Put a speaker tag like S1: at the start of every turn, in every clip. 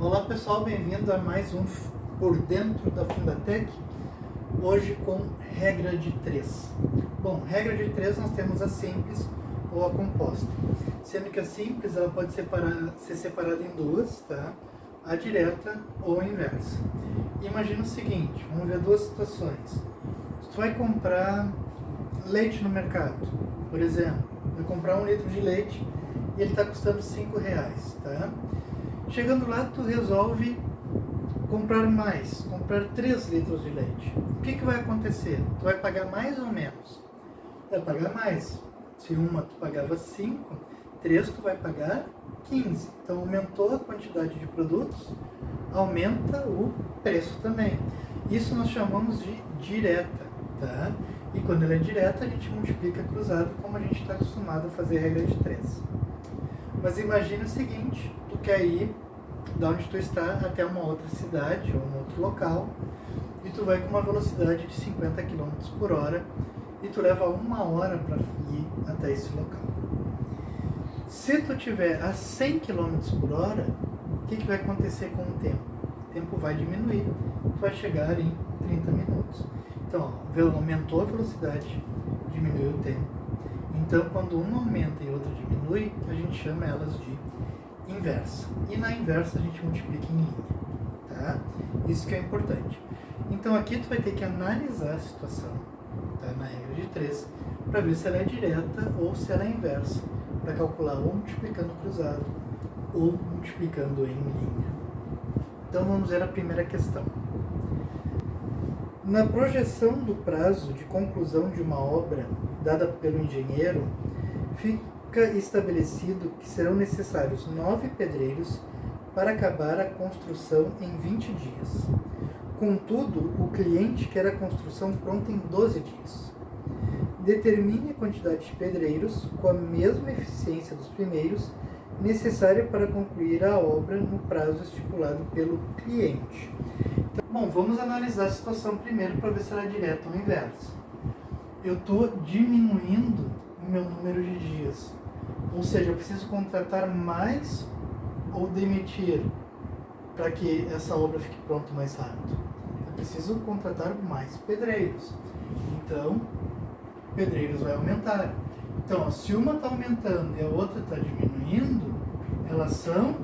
S1: Olá pessoal, bem-vindo a mais um Por Dentro da Fundatec, hoje com regra de 3. Bom, regra de 3 nós temos a simples ou a composta, sendo que a simples ela pode ser separada em duas, tá? A direta ou a inversa. Imagina o seguinte, vamos ver duas situações. Tu vai comprar leite no mercado, por exemplo, vai comprar 1 litro de leite e ele está custando R$5, tá? Chegando lá, tu resolve comprar 3 litros de leite. O que vai acontecer? Tu vai pagar mais ou menos? Vai pagar mais. Se uma tu pagava 5, 3 tu vai pagar 15. Então aumentou a quantidade de produtos, aumenta o preço também. Isso nós chamamos de direta, tá? E quando ela é direta, a gente multiplica cruzado, como a gente está acostumado a fazer regra de 3. Mas imagina o seguinte, tu quer ir da onde tu está até uma outra cidade ou um outro local e tu vai com uma velocidade de 50 km por hora e tu leva 1 hora para ir até esse local. Se tu tiver a 100 km por hora, o que vai acontecer com o tempo? O tempo vai diminuir, tu vai chegar em 30 minutos. Então, aumentou a velocidade, diminuiu o tempo. Então, quando uma aumenta e outra diminui, a gente chama elas de inversa. E na inversa a gente multiplica em linha, tá? Isso que é importante. Então, aqui tu vai ter que analisar a situação, tá? Na regra de 3, para ver se ela é direta ou se ela é inversa, para calcular ou multiplicando cruzado ou multiplicando em linha. Então, vamos ver a primeira questão. Na projeção do prazo de conclusão de uma obra dada pelo engenheiro, fica estabelecido que serão necessários 9 pedreiros para acabar a construção em 20 dias. Contudo, o cliente quer a construção pronta em 12 dias. Determine a quantidade de pedreiros com a mesma eficiência dos primeiros necessária para concluir a obra no prazo estipulado pelo cliente. Então, bom, vamos analisar a situação primeiro para ver se ela é direta ou inversa. Eu estou diminuindo o meu número de dias, ou seja, eu preciso contratar mais ou demitir para que essa obra fique pronta mais rápido. Eu preciso contratar mais pedreiros, então pedreiros vai aumentar. Então, se uma está aumentando e a outra está diminuindo, elas são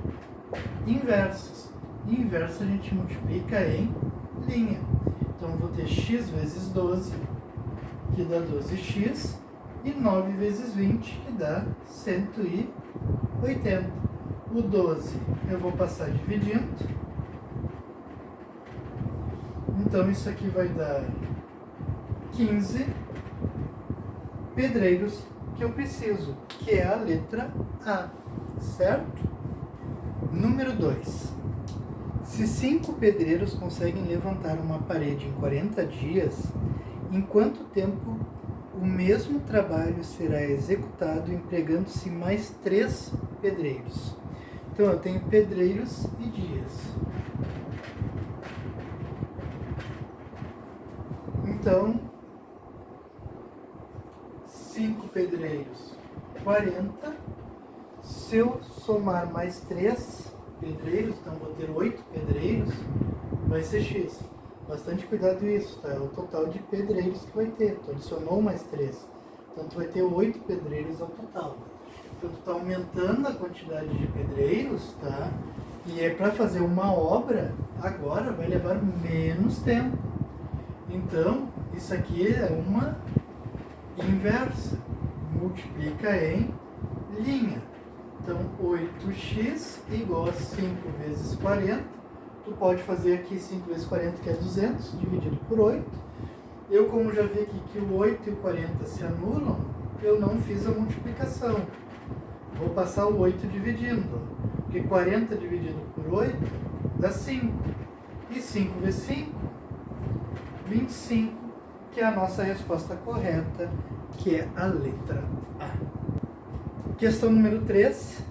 S1: inversas. Inversa a gente multiplica em linha. Então, eu vou ter x vezes 12, que dá 12x, e 9 vezes 20, que dá 180. O 12 eu vou passar dividindo. Então, isso aqui vai dar 15 pedreiros que eu preciso, que é a letra A, certo? Número 2. Se 5 pedreiros conseguem levantar uma parede em 40 dias, em quanto tempo o mesmo trabalho será executado empregando-se mais 3 pedreiros? Então, eu tenho pedreiros e dias. Então, 5 pedreiros, 40. Se eu somar mais 3 pedreiros, então vou ter 8 pedreiros, vai ser x. Bastante cuidado isso, tá? É o total de pedreiros que vai ter. Tu adicionou mais 3. Então, tu vai ter 8 pedreiros ao total. Então, tu está aumentando a quantidade de pedreiros, tá? E é para fazer uma obra, agora vai levar menos tempo. Então, isso aqui é uma inversa. Multiplica em linha. Então, 8x igual a 5 vezes 40. Tu pode fazer aqui 5 vezes 40, que é 200, dividido por 8. Eu, como já vi aqui que o 8 e o 40 se anulam, eu não fiz a multiplicação. Vou passar o 8 dividindo, porque 40 dividido por 8 dá 5. E 5 vezes 5, 25, que é a nossa resposta correta, que é a letra A. Questão número 3.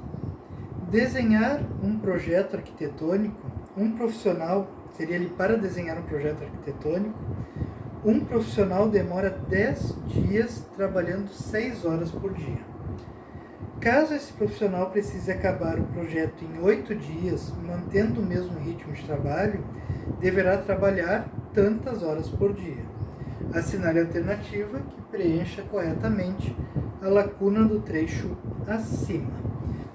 S1: Desenhar um projeto arquitetônico. Um profissional, seria ali para desenhar um projeto arquitetônico, um profissional demora 10 dias trabalhando 6 horas por dia. Caso esse profissional precise acabar o projeto em 8 dias, mantendo o mesmo ritmo de trabalho, deverá trabalhar tantas horas por dia. Assinale a alternativa que preencha corretamente a lacuna do trecho acima.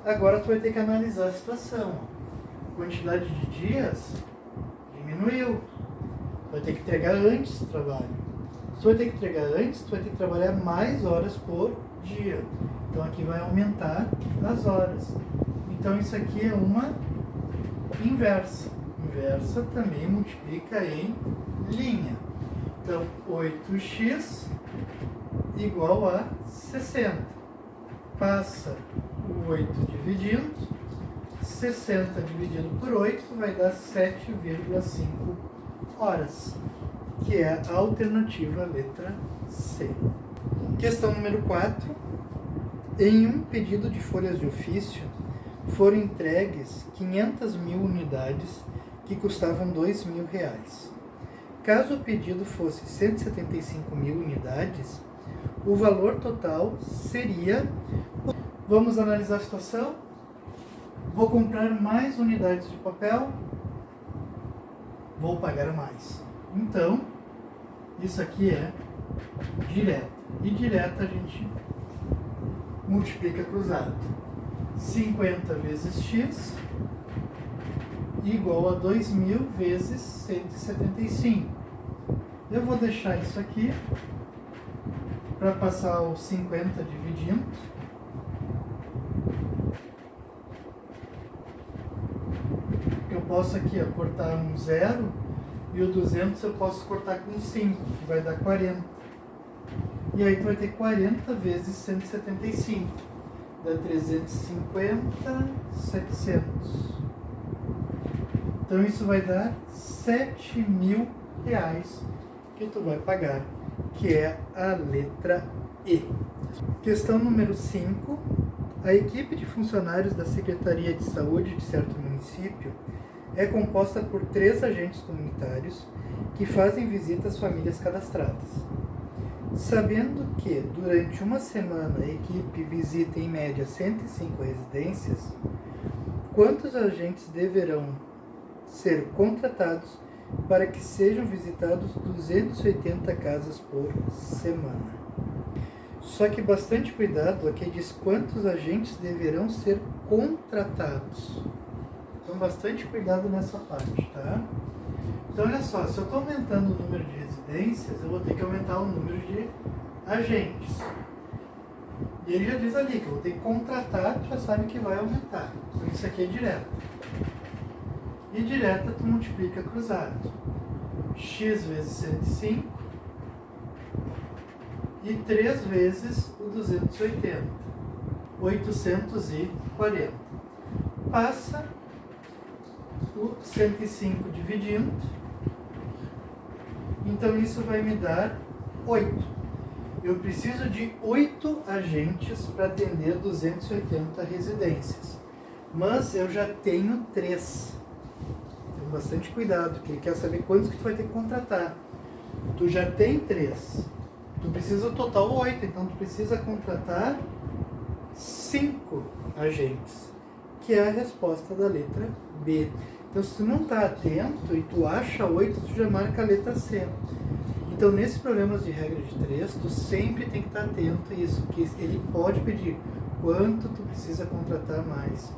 S1: Agora tu vai ter que analisar a situação. A quantidade de dias diminuiu. Tu vai ter que entregar antes do trabalho. Se tu vai ter que entregar antes, tu vai ter que trabalhar mais horas por dia. Então aqui vai aumentar as horas. Então isso aqui é uma inversa. Inversa também multiplica em linha. Então 8x igual a 60. Passa o 8 dividindo. 60 dividido por 8 vai dar 7,5 horas, que é a alternativa letra C. Questão número 4. Em um pedido de folhas de ofício, foram entregues 500.000 unidades que custavam R$2.000. Caso o pedido fosse 175.000 unidades, o valor total seria... Vamos analisar a situação? Vou comprar mais unidades de papel, vou pagar mais. Então, isso aqui é direto. E direto a gente multiplica cruzado. 50 vezes x igual a 2.000 vezes 175. Eu vou deixar isso aqui para passar o 50 dividindo. Eu posso aqui cortar um 0 e o 200 eu posso cortar com 5, que vai dar 40. E aí tu vai ter 40 vezes 175. Dá 350, 700. Então isso vai dar R$7.000 que tu vai pagar, que é a letra E. Questão número 5. A equipe de funcionários da Secretaria de Saúde de certo município é composta por 3 agentes comunitários que fazem visita às famílias cadastradas. Sabendo que, durante uma semana, a equipe visita em média 105 residências, quantos agentes deverão ser contratados para que sejam visitados 280 casas por semana? Só que bastante cuidado, aqui diz quantos agentes deverão ser contratados. Então, bastante cuidado nessa parte, tá? Então, olha só, se eu estou aumentando o número de residências, eu vou ter que aumentar o número de agentes. E ele já diz ali que eu vou ter que contratar, tu já sabe que vai aumentar. Então, isso aqui é direto. E direta tu multiplica cruzado. X vezes 105 e 3 vezes o 280. 840. Passa o 105 dividindo. Então isso vai me dar 8. Eu preciso de 8 agentes para atender 280 residências. Mas eu já tenho 3. Então bastante cuidado, porque ele quer saber quantos que tu vai ter que contratar. Tu já tem 3. Tu precisa total 8, então tu precisa contratar 5 agentes, que é a resposta da letra B. Então, se tu não está atento e tu acha 8, tu já marca a letra C. Então, nesses problemas de regra de 3, tu sempre tem que estar atento a isso, porque ele pode pedir quanto tu precisa contratar mais,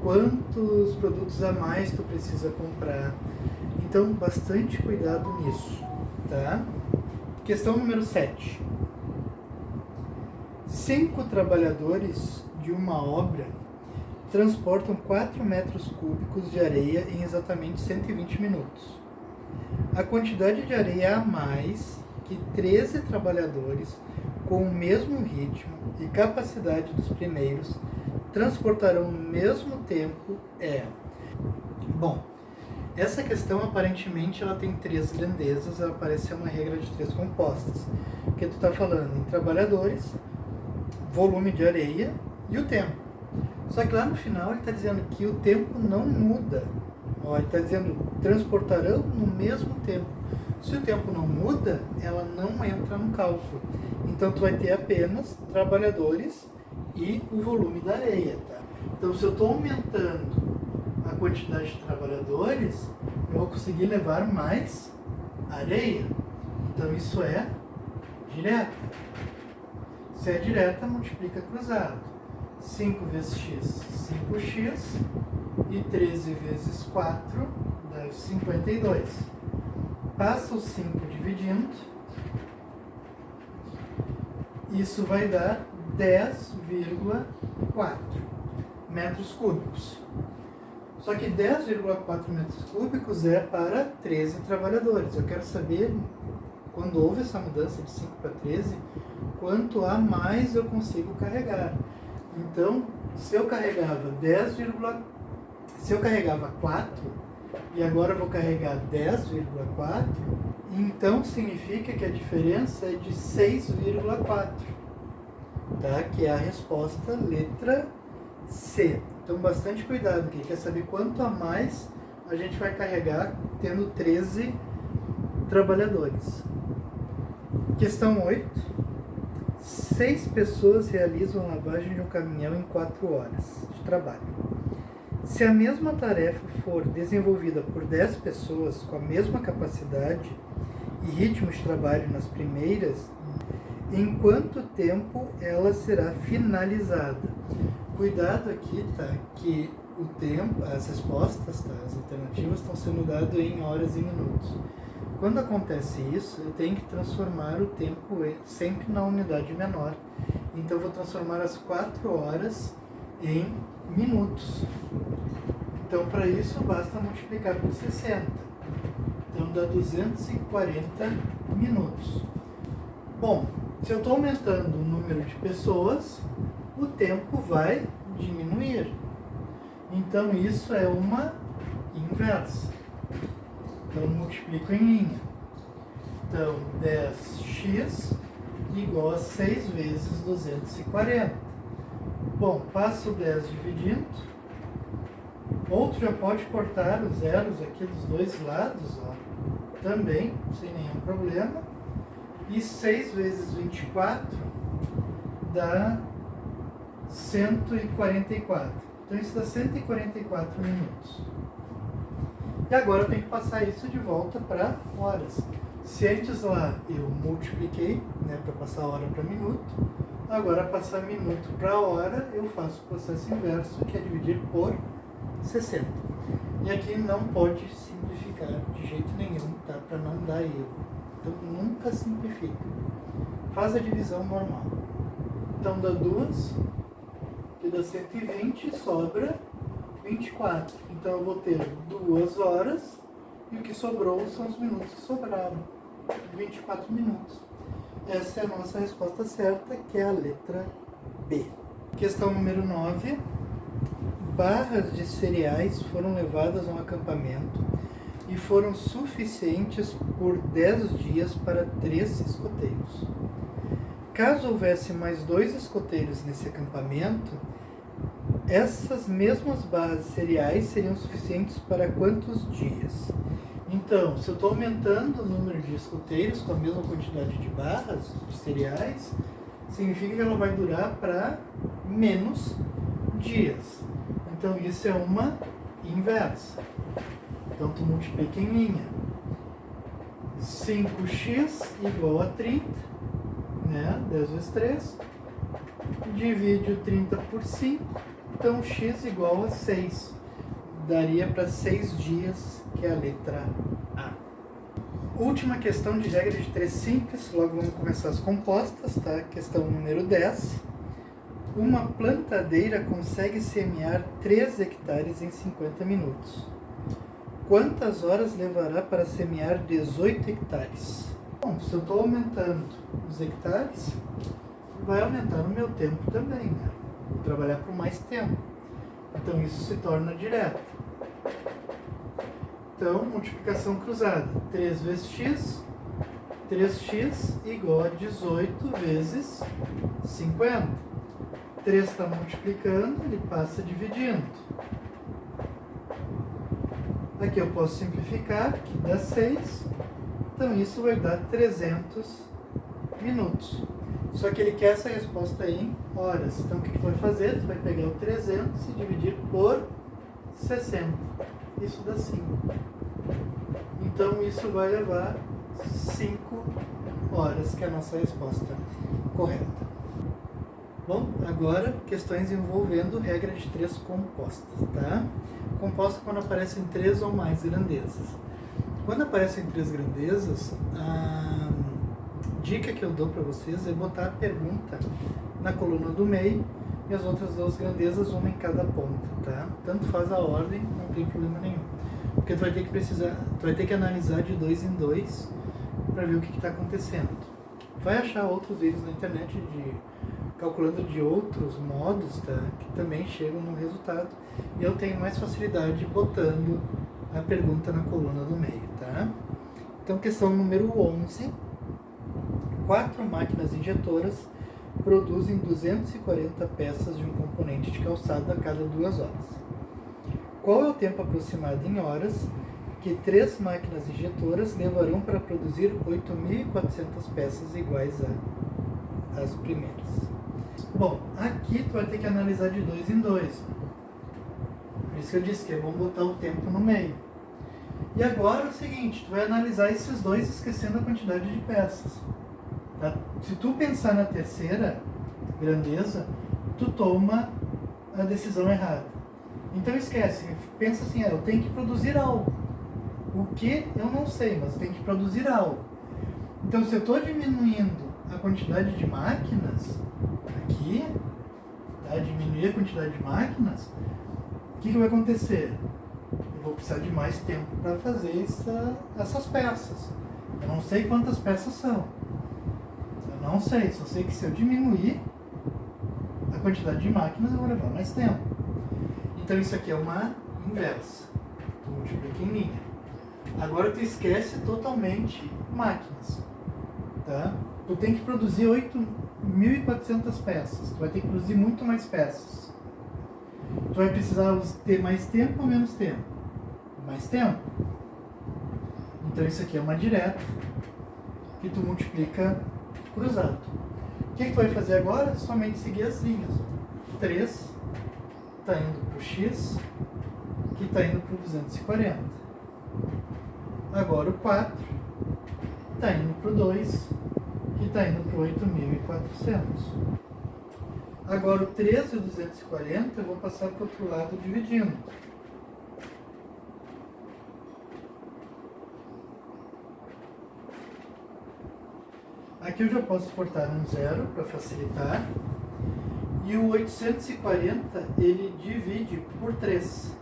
S1: quantos produtos a mais tu precisa comprar. Então, bastante cuidado nisso, tá? Questão número 7. 5 trabalhadores de uma obra transportam 4 metros cúbicos de areia em exatamente 120 minutos. A quantidade de areia a mais que 13 trabalhadores com o mesmo ritmo e capacidade dos primeiros transportarão no mesmo tempo é... Bom, essa questão aparentemente ela tem 3 grandezas, ela parece ser uma regra de 3 compostas, que tu está falando em trabalhadores, volume de areia e o tempo. Só que lá no final ele está dizendo que o tempo não muda. Ó, ele está dizendo transportarão no mesmo tempo. Se o tempo não muda, ela não entra no cálculo. Então tu vai ter apenas trabalhadores e o volume da areia. Tá? Então, se eu estou aumentando a quantidade de trabalhadores, eu vou conseguir levar mais areia. Então, isso é direta. Se é direta, multiplica cruzado. 5 vezes x, 5x, e 13 vezes 4 dá 52. Passa o 5 dividindo, isso vai dar 10,4 metros cúbicos. Só que 10,4 metros cúbicos é para 13 trabalhadores. Eu quero saber, quando houve essa mudança de 5 para 13, quanto a mais eu consigo carregar. Então, se eu carregava 4 e agora eu vou carregar 10,4, então significa que a diferença é de 6,4, tá? Que é a resposta letra C. Então, bastante cuidado aqui. Quer saber quanto a mais a gente vai carregar tendo 13 trabalhadores. Questão 8. 6 pessoas realizam a lavagem de um caminhão em 4 horas de trabalho. Se a mesma tarefa for desenvolvida por 10 pessoas com a mesma capacidade e ritmo de trabalho nas primeiras, em quanto tempo ela será finalizada? Cuidado aqui, tá? Que o tempo, as respostas, tá? As alternativas estão sendo dadas em horas e minutos. Quando acontece isso, eu tenho que transformar o tempo sempre na unidade menor. Então, eu vou transformar as 4 horas em minutos. Então, para isso, basta multiplicar por 60. Então, dá 240 minutos. Bom, se eu estou aumentando o número de pessoas, o tempo vai diminuir. Então, isso é uma inversa. Então, multiplico em linha. Então, 10x igual a 6 vezes 240. Bom, passo o 10 dividindo. Outro já pode cortar os zeros aqui dos dois lados, ó, também, sem nenhum problema. E 6 vezes 24 dá 144. Então, isso dá 144 minutos. E agora eu tenho que passar isso de volta para horas. Se antes lá eu multipliquei, né, para passar hora para minuto, agora passar minuto para hora, eu faço o processo inverso, que é dividir por 60. E aqui não pode simplificar de jeito nenhum, tá? Para não dar erro. Então nunca simplifica. Faz a divisão normal. Então dá 2, que dá 120, sobra 24. Então eu vou ter 2 horas e o que sobrou são os minutos que sobraram. 24 minutos. Essa é a nossa resposta certa, que é a letra B. Questão número 9. Barras de cereais foram levadas a um acampamento e foram suficientes por 10 dias para 3 escoteiros. Caso houvesse mais 2 escoteiros nesse acampamento, essas mesmas barras de cereais seriam suficientes para quantos dias? Então, se eu estou aumentando o número de escoteiros com a mesma quantidade de barras de cereais, significa que ela vai durar para menos dias. Então, isso é uma inversa. Então, tu multiplica em linha. 5x igual a 30, né? 10 vezes 3. Divide o 30 por 5. Então, x igual a 6. Daria para 6 dias, que é a letra A. Última questão de regra de 3 simples. Logo vamos começar as compostas, tá? Questão número 10. Uma plantadeira consegue semear 3 hectares em 50 minutos. Quantas horas levará para semear 18 hectares? Bom, se eu estou aumentando os hectares, vai aumentar o meu tempo também, né? Vou trabalhar por mais tempo. Então isso se torna direto. Então, multiplicação cruzada. 3 vezes x, 3x igual a 18 vezes 50. 3 está multiplicando, ele passa dividindo. Aqui eu posso simplificar, que dá 6. Então isso vai dar 300 minutos. Só que ele quer essa resposta em horas. Então o que tu vai fazer? Tu vai pegar o 300 e dividir por 60. Isso dá 5. Então isso vai levar 5 horas, que é a nossa resposta correta. Bom, agora questões envolvendo regra de 3 compostas, tá? Composta quando aparecem 3 ou mais grandezas. Quando aparecem 3 grandezas, a dica que eu dou para vocês é botar a pergunta na coluna do meio e as outras 2 grandezas, uma em cada ponta, tá? Tanto faz a ordem, não tem problema nenhum. Porque tu vai ter que analisar de 2 em 2 para ver o que está acontecendo. Vai achar outros vídeos na internet calculando de outros modos, tá? Que também chegam no resultado. E eu tenho mais facilidade botando a pergunta na coluna do meio, tá? Então, questão número 11. 4 máquinas injetoras produzem 240 peças de um componente de calçado a cada 2 horas. Qual é o tempo aproximado em horas que 3 máquinas injetoras levarão para produzir 8.400 peças iguais às primeiras? Bom, aqui tu vai ter que analisar de 2 em 2. Por isso que eu disse que é bom botar o tempo no meio. E agora é o seguinte, tu vai analisar esses dois esquecendo a quantidade de peças. Tá? Se tu pensar na terceira grandeza, tu toma a decisão errada. Então esquece, pensa assim, eu tenho que produzir algo. O que? Eu não sei, mas tem que produzir algo. Então se eu estou diminuindo a quantidade de máquinas, aqui, tá? Diminuir a quantidade de máquinas, o que vai acontecer? Eu vou precisar de mais tempo para fazer essas peças. Eu não sei quantas peças são. Eu não sei, só sei que se eu diminuir a quantidade de máquinas, eu vou levar mais tempo. Então isso aqui é uma inversa. Tu multiplica em linha. Agora tu esquece totalmente máquinas. Tá? Tu tem que produzir 8.400 peças. Tu vai ter que produzir muito mais peças. Tu vai precisar ter mais tempo ou menos tempo? Mais tempo. Então isso aqui é uma direta que tu multiplica cruzado. O que tu vai fazer agora? Somente seguir as linhas. 3 está indo para o x, que está indo para o 240. Agora o 4 está indo para o 2, que está indo para o 8.400. Agora o 3 e o 240 eu vou passar para o outro lado dividindo. Aqui eu já posso exportar um zero para facilitar. E o 840 ele divide por 3.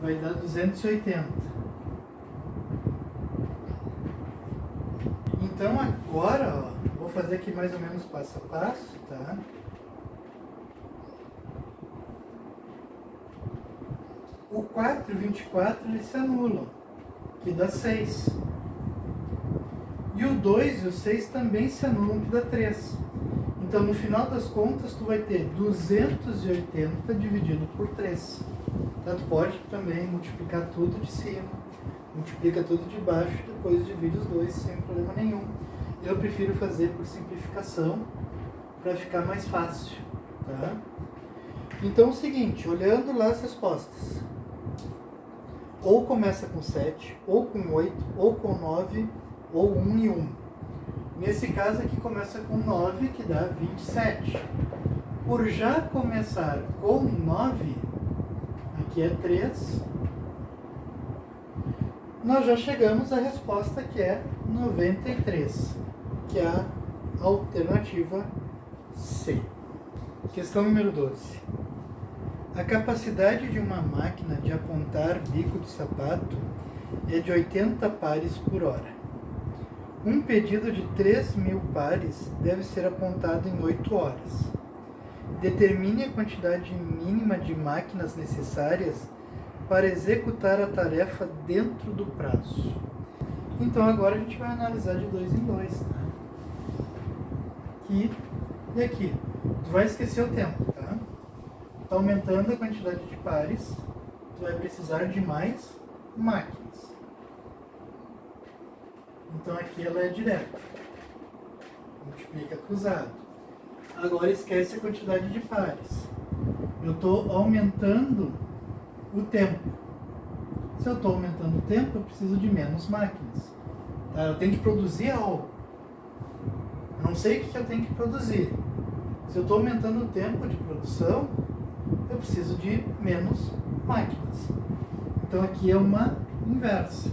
S1: Vai dar 280. Então agora, ó, vou fazer aqui mais ou menos passo a passo, tá? O 4 e o 24 eles se anulam, que dá 6. E o 2 e o 6 também se anulam, que dá 3. Então, no final das contas, tu vai ter 280 dividido por 3. Então, tu pode também multiplicar tudo de cima, multiplica tudo de baixo, depois divide os dois sem problema nenhum. Eu prefiro fazer por simplificação, para ficar mais fácil. Tá? Então, é o seguinte, olhando lá as respostas. Ou começa com 7, ou com 8, ou com 9, ou 1 e 1. Nesse caso aqui começa com 9, que dá 27. Por já começar com 9, aqui é 3, nós já chegamos à resposta que é 93, que é a alternativa C. Questão número 12. A capacidade de uma máquina de apontar bico de sapato é de 80 pares por hora. Um pedido de 3.000 pares deve ser apontado em 8 horas. Determine a quantidade mínima de máquinas necessárias para executar a tarefa dentro do prazo. Então agora a gente vai analisar de 2 em 2. Tá? Aqui e aqui. Tu vai esquecer o tempo, tá? Tá aumentando a quantidade de pares, tu vai precisar de mais máquinas. Então aqui ela é direta. multiplica cruzado. Agora esquece a quantidade de pares. Eu estou aumentando o tempo. Se eu estou aumentando o tempo, eu preciso de menos máquinas. Tá? Eu tenho que produzir algo. Eu não sei o que eu tenho que produzir. Se eu estou aumentando o tempo de produção, eu preciso de menos máquinas. Então aqui é uma inversa.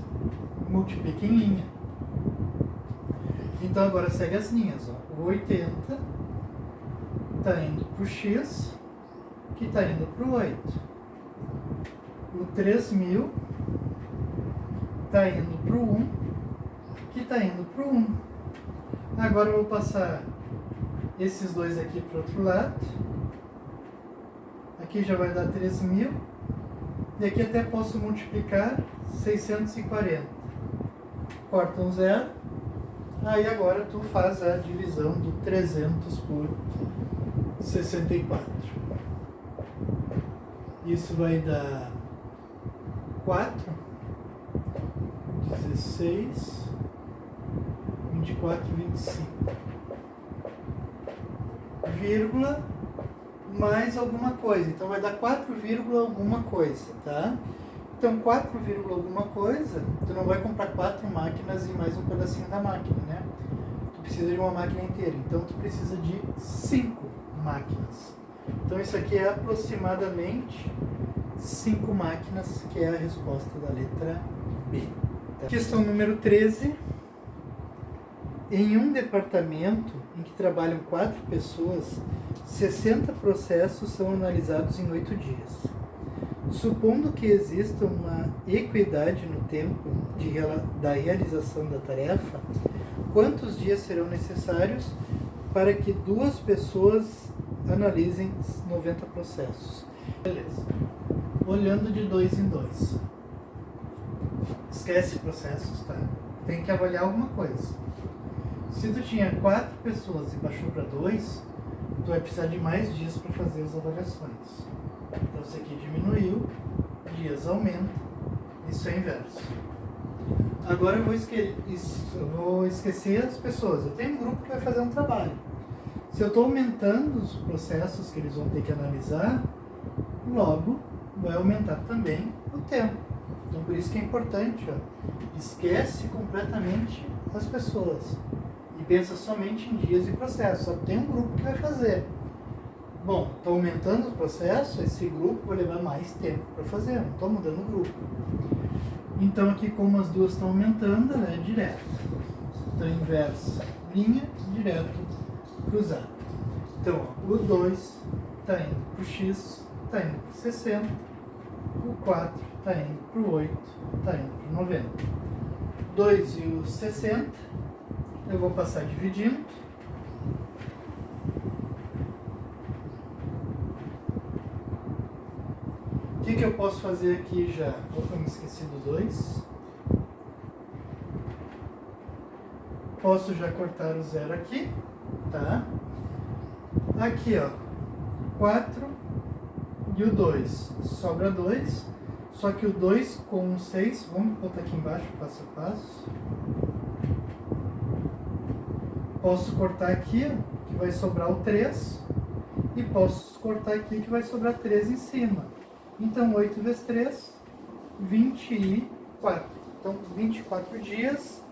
S1: Multiplica em linha. Então agora segue as linhas. Ó. O 80 está indo para o X, que está indo para o 8. O 3000 está indo para o 1, que está indo para o 1. Agora eu vou passar esses dois aqui para o outro lado. Aqui já vai dar 3000. E aqui até posso multiplicar 640. Corta um zero. Aí agora tu faz a divisão do 300 por 64. Isso vai dar 4, 16, 24, 25. Vírgula mais alguma coisa. Então vai dar 4, alguma coisa, tá? Então 4, alguma coisa, tu não vai comprar 4 máquinas e mais um pedacinho da máquina, né? Tu precisa de uma máquina inteira. Então tu precisa de 5 máquinas. Então isso aqui é aproximadamente 5 máquinas, que é a resposta da letra B. Tá? Questão número 13. Em um departamento em que trabalham 4 pessoas, 60 processos são analisados em 8 dias. Supondo que exista uma equidade no tempo da realização da tarefa, quantos dias serão necessários para que 2 pessoas analisem 90 processos? Beleza. Olhando de 2 em 2. Esquece processos, tá? Tem que avaliar alguma coisa. Se tu tinha 4 pessoas e baixou para 2, tu vai precisar de mais dias para fazer as avaliações. Então isso aqui diminuiu, dias aumenta, isso é inverso. Agora eu vou esquecer as pessoas. Eu tenho um grupo que vai fazer um trabalho. Se eu estou aumentando os processos que eles vão ter que analisar, logo vai aumentar também o tempo. Então por isso que é importante, ó, esquece completamente as pessoas e pensa somente em dias e processos. Só tem um grupo que vai fazer. Bom, estou aumentando o processo, esse grupo vai levar mais tempo para fazer, não estou mudando o grupo. Então aqui, como as duas estão aumentando, ela é direta. Então inversa, linha, direto, cruzado. Então ó, o 2 está indo para o X, está indo para o 60, o 4 está indo para o 8, está indo para o 90. 2 e o 60, eu vou passar dividindo. O que eu posso fazer aqui já? Opa, me esqueci do 2. Posso já cortar o 0 aqui, tá? Aqui, ó, 4 e o 2. Sobra 2, só que o 2 com o 6, vamos botar aqui embaixo, passo a passo. Posso cortar aqui, ó, que vai sobrar o 3, e posso cortar aqui que vai sobrar 3 em cima. Então, 8 vezes 3, 24. Então, 24 dias.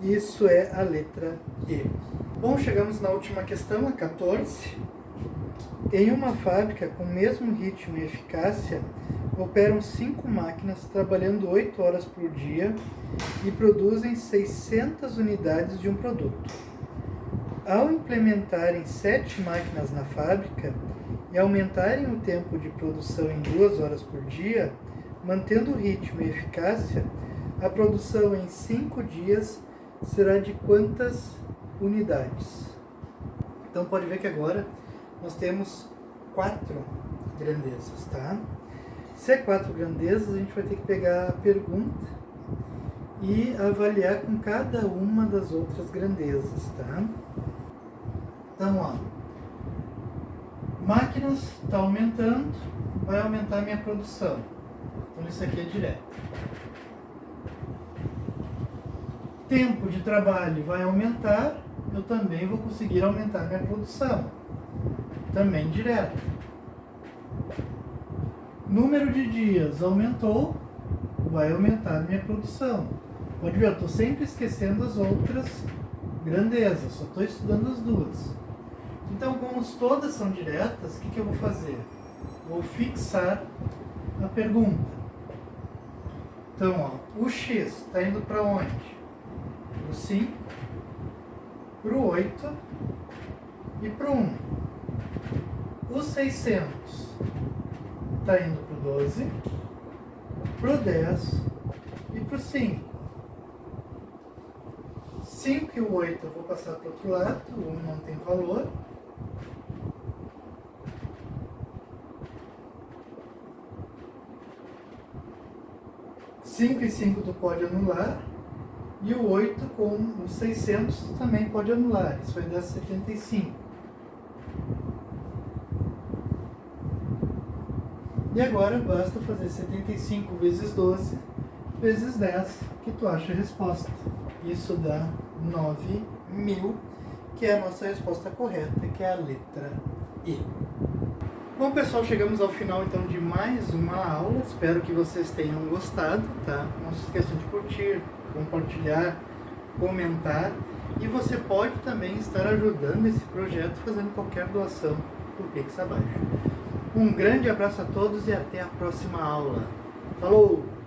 S1: Isso é a letra E. Bom, chegamos na última questão, a 14. Em uma fábrica com o mesmo ritmo e eficácia, operam 5 máquinas trabalhando 8 horas por dia e produzem 600 unidades de um produto. Ao implementarem 7 máquinas na fábrica e aumentarem o tempo de produção em 2 horas por dia, mantendo o ritmo e eficácia, a produção em 5 dias será de quantas unidades? Então pode ver que agora nós temos 4 grandezas, tá? Se é 4 grandezas, a gente vai ter que pegar a pergunta e avaliar com cada uma das outras grandezas, tá? Então, ó, máquinas está aumentando, vai aumentar a minha produção. Então isso aqui é direto. tempo de trabalho vai aumentar, eu também vou conseguir aumentar minha produção. Também direto. Número de dias aumentou, vai aumentar minha produção. Pode ver, eu estou sempre esquecendo as outras grandezas, só estou estudando as duas. Então, como todas são diretas, o que eu vou fazer? Vou fixar a pergunta. Então, ó, o x está indo para onde? Para o 5, para o 8 e para o 1. O 600 está indo para o 12, para o 10 e para o 5. 5 e o 8 eu vou passar para o outro lado, o 1 não tem valor. Cinco e 5 tu pode anular, e o 8 com o 600 tu também pode anular, isso vai dar 75. E agora basta fazer 75 vezes 12 vezes 10, que tu acha a resposta. Isso dá 9.000, que é a nossa resposta correta, que é a letra E. Bom, pessoal, chegamos ao final então de mais uma aula. Espero que vocês tenham gostado, tá? Não se esqueçam de curtir, compartilhar, comentar. E você pode também estar ajudando esse projeto fazendo qualquer doação por Pix abaixo. Um grande abraço a todos e até a próxima aula. Falou!